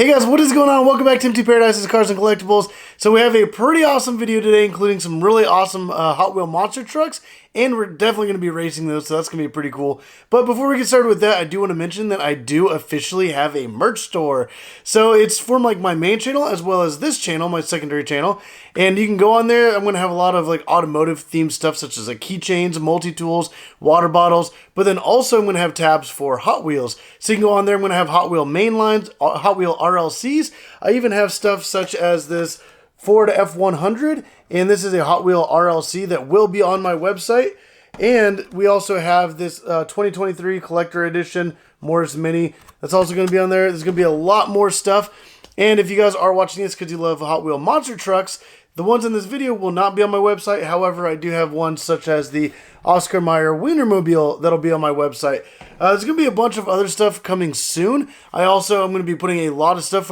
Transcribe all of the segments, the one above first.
Hey guys, what is going on? Welcome back to TMNT Paradise's Cars and Collectibles. So we have a pretty awesome video today, including some really awesome Hot Wheel monster trucks, and we're definitely going to be racing those, so that's going to be pretty cool. But before we get started with that, I do want to mention that I do officially have a merch store. So it's from like my main channel as well as this channel, my secondary channel, and you can go on there. I'm going to have a lot of like automotive themed stuff such as like keychains, multi-tools, water bottles, but then also I'm going to have tabs for Hot Wheels. So you can go on there. I'm going to have Hot Wheel mainlines, Hot Wheel RLCs. I even have stuff such as this Ford F100, and this is a Hot Wheel RLC that will be on my website. And we also have this 2023 collector edition Morris Mini that's also going to be on there. There's going to be a lot more stuff. And if you guys are watching this because you love Hot Wheel monster trucks, the ones in this video will not be on my website. However, I do have ones such as the Oscar Mayer Wienermobile that'll be on my website. There's going to be a bunch of other stuff coming soon. I'm going to be putting a lot of stuff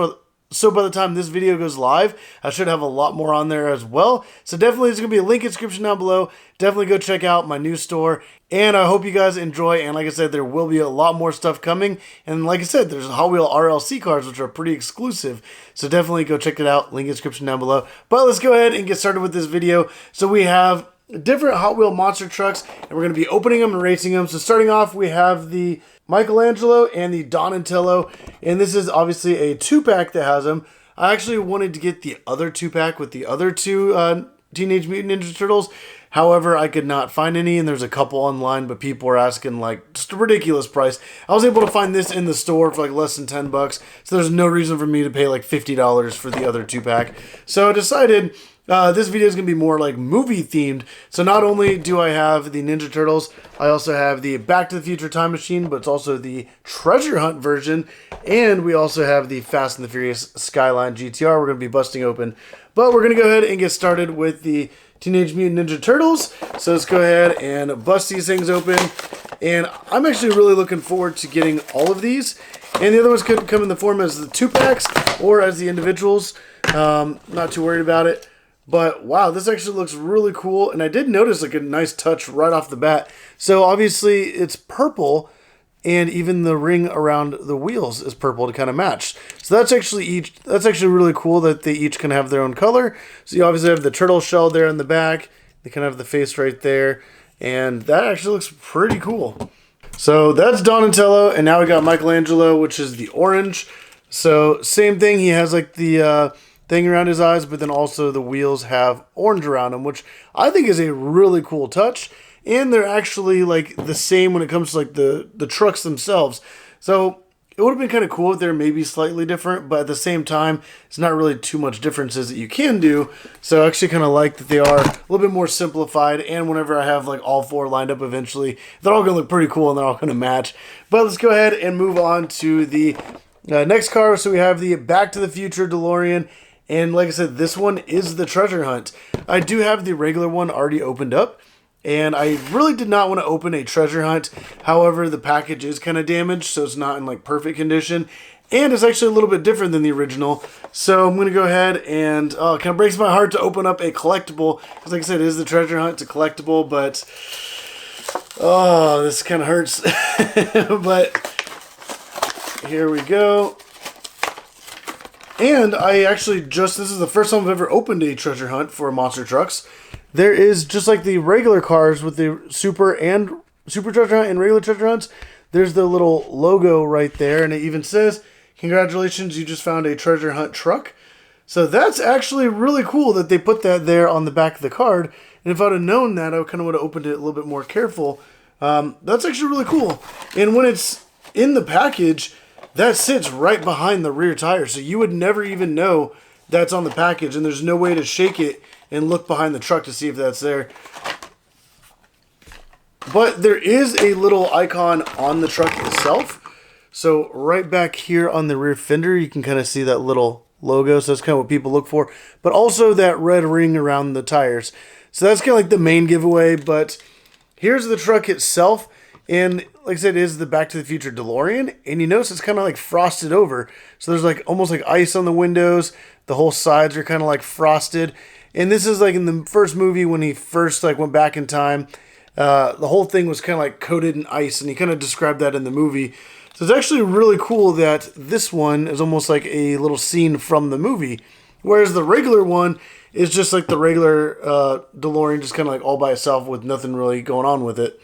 so by the time this video goes live, I should have a lot more on there as well. So definitely there's going to be a link in the description down below. Definitely go check out my new store. And I hope you guys enjoy. And like I said, there will be a lot more stuff coming. And like I said, there's Hot Wheel RLC cars, which are pretty exclusive. So definitely go check it out. Link in the description down below. But let's go ahead and get started with this video. So we have different Hot Wheel monster trucks, and we're going to be opening them and racing them. So starting off, we have the Michelangelo and the Donatello, and this is obviously a 2-pack that has them. I actually wanted to get the other 2-pack with the other two Teenage Mutant Ninja Turtles. However, I could not find any, and there's a couple online, but people were asking like just a ridiculous price. I was able to find this in the store for like less than $10, so there's no reason for me to pay like $50 for the other 2-pack. So I decided this video is going to be more like movie themed. So not only do I have the Ninja Turtles, I also have the Back to the Future Time Machine, but it's also the Treasure Hunt version. And we also have the Fast and the Furious Skyline GTR we're going to be busting open. But we're going to go ahead and get started with the Teenage Mutant Ninja Turtles. So let's go ahead and bust these things open. And I'm actually really looking forward to getting all of these. And the other ones could come in the form as the 2-packs or as the individuals. Not too worried about it. But wow, this actually looks really cool. And I did notice like a nice touch right off the bat. So obviously it's purple, and even the ring around the wheels is purple to kind of match. So that's actually really cool that they each can have their own color. So you obviously have the turtle shell there in the back. They kind of have the face right there. And that actually looks pretty cool. So that's Donatello, and now we got Michelangelo, which is the orange. So same thing, he has like the thing around his eyes, but then also the wheels have orange around them, which I think is a really cool touch. And they're actually like the same when it comes to like the trucks themselves. So it would have been kind of cool if they're maybe slightly different, but at the same time, it's not really too much differences that you can do. So I actually kind of like that they are a little bit more simplified. And whenever I have like all four lined up eventually, they're all going to look pretty cool and they're all going to match. But let's go ahead and move on to the next car. So we have the Back to the Future DeLorean. And like I said, this one is the Treasure Hunt. I do have the regular one already opened up, and I really did not want to open a Treasure Hunt. However, the package is kind of damaged, so it's not in like perfect condition. And it's actually a little bit different than the original. So I'm going to go ahead and, it kind of breaks my heart to open up a collectible. Because like I said, it is the Treasure Hunt. It's a collectible, but, oh, this kind of hurts. But here we go. And I actually this is the first time I've ever opened a Treasure Hunt for monster trucks. There is, just like the regular cars with the Super Treasure Hunt and regular Treasure Hunts, there's the little logo right there. And it even says, congratulations, you just found a Treasure Hunt truck. So that's actually really cool that they put that there on the back of the card. And if I'd have known that, I kind of would have opened it a little bit more careful. That's actually really cool. And when it's in the package, that sits right behind the rear tire, so you would never even know that's on the package, and there's no way to shake it and look behind the truck to see if that's there. But there is a little icon on the truck itself. So right back here on the rear fender, you can kind of see that little logo, so that's kind of what people look for. But also that red ring around the tires. So that's kind of like the main giveaway, but here's the truck itself. And like I said, it is the Back to the Future DeLorean. And you notice it's kind of like frosted over. So there's like almost like ice on the windows. The whole sides are kind of like frosted. And this is like in the first movie when he first like went back in time. The whole thing was kind of like coated in ice. And he kind of described that in the movie. So it's actually really cool that this one is almost like a little scene from the movie, whereas the regular one is just like the regular DeLorean, just kind of like all by itself with nothing really going on with it.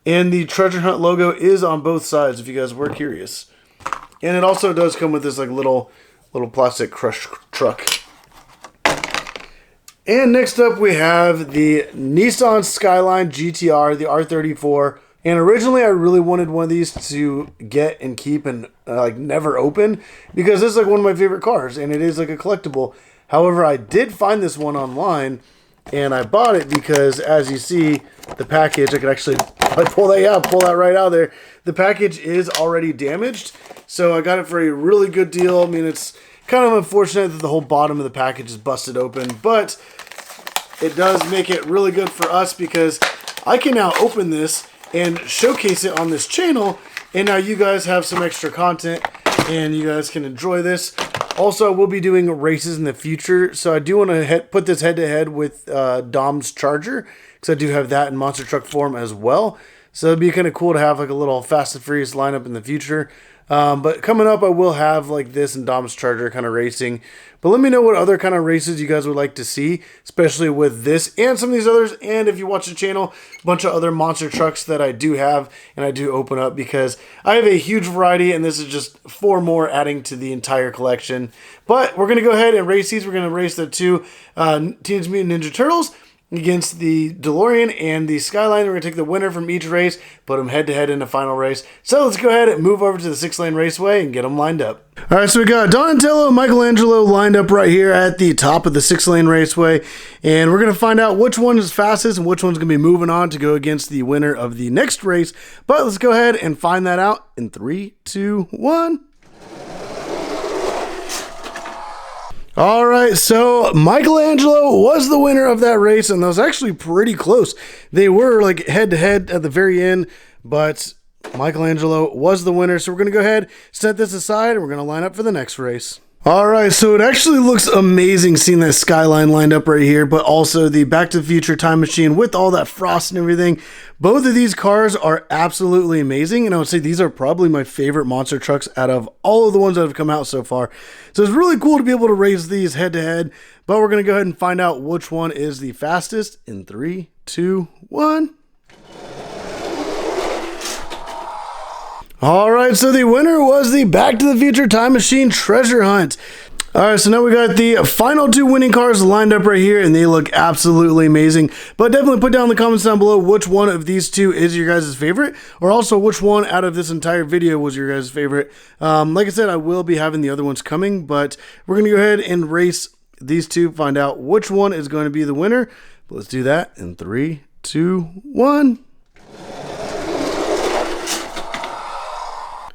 And the treasure hunt logo is on both sides if you guys were curious. And it also does come with this like little plastic crush truck. And next up we have the Nissan Skyline GTR, the R34. And originally I really wanted one of these to get and keep and like never open, because this is like one of my favorite cars and it is like a collectible. However, I did find this one online and I bought it because, as you see, the package, I could actually pull that right out of there. The package is already damaged, so I got it for a really good deal. I mean, it's kind of unfortunate that the whole bottom of the package is busted open, but it does make it really good for us because I can now open this and showcase it on this channel, and now you guys have some extra content and you guys can enjoy this. Also, we'll be doing races in the future, so I do want to put this head-to-head with Dom's Charger, because I do have that in monster truck form as well. So it'd be kind of cool to have like a little Fast and Furious lineup in the future. But coming up, I will have like this and Dom's Charger kind of racing. But let me know what other kind of races you guys would like to see, especially with this and some of these others. And if you watch the channel, a bunch of other monster trucks that I do have and I do open up, because I have a huge variety, and this is just 4 more adding to the entire collection. But we're going to go ahead and race these. We're going to race the 2 Teenage Mutant Ninja Turtles against the DeLorean and the Skyline. We're going to take the winner from each race, put them head-to-head in the final race. So let's go ahead and move over to the 6-lane raceway and get them lined up. All right, so we got Donatello and Michelangelo lined up right here at the top of the 6-lane raceway, and we're going to find out which one is fastest and which one's going to be moving on to go against the winner of the next race. But let's go ahead and find that out in 3, 2, 1. All right, so Michelangelo was the winner of that race, and that was actually pretty close. They were like head-to-head at the very end, but Michelangelo was the winner. So we're going to go ahead, set this aside, and we're going to line up for the next race. All right, so it actually looks amazing seeing that Skyline lined up right here, but also the Back to the Future Time Machine with all that frost and everything. Both of these cars are absolutely amazing, and I would say these are probably my favorite monster trucks out of all of the ones that have come out so far. So it's really cool to be able to race these head-to-head, but we're going to go ahead and find out which one is the fastest in 3, 2, 1. All right, so the winner was the Back to the Future Time Machine Treasure Hunt. All right, so now we got the final 2 winning cars lined up right here, and they look absolutely amazing. But definitely put down in the comments down below which one of these 2 is your guys' favorite, or also which one out of this entire video was your guys' favorite. Like I said, I will be having the other ones coming, but we're going to go ahead and race these 2, find out which one is going to be the winner. But let's do that in 3, 2, 1.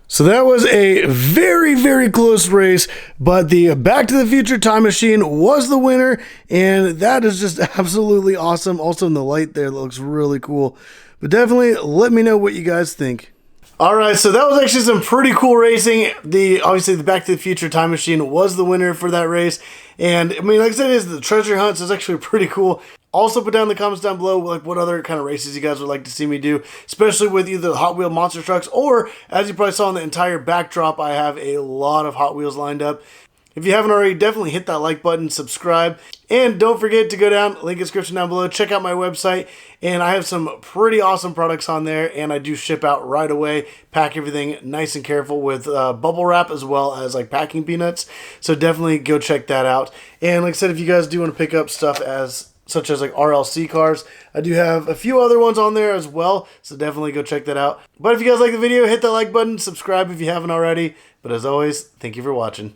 So that was a very, very close race, but the Back to the Future Time Machine was the winner, and that is just absolutely awesome. Also in the light there, that looks really cool. But definitely let me know what you guys think. All right, so that was actually some pretty cool racing. Obviously the Back to the Future Time Machine was the winner for that race. And I mean, like I said, is the treasure hunts is actually pretty cool. Also put down in the comments down below like what other kind of races you guys would like to see me do, especially with either the Hot Wheel monster trucks, or as you probably saw in the entire backdrop, I have a lot of Hot Wheels lined up. If you haven't already, definitely hit that like button, subscribe, and don't forget to go down, link in the description down below, check out my website, and I have some pretty awesome products on there, and I do ship out right away, pack everything nice and careful with bubble wrap as well as like packing peanuts, so definitely go check that out. And like I said, if you guys do want to pick up stuff such as like RLC cars, I do have a few other ones on there as well, so definitely go check that out. But if you guys like the video, hit that like button, subscribe if you haven't already, but as always, thank you for watching.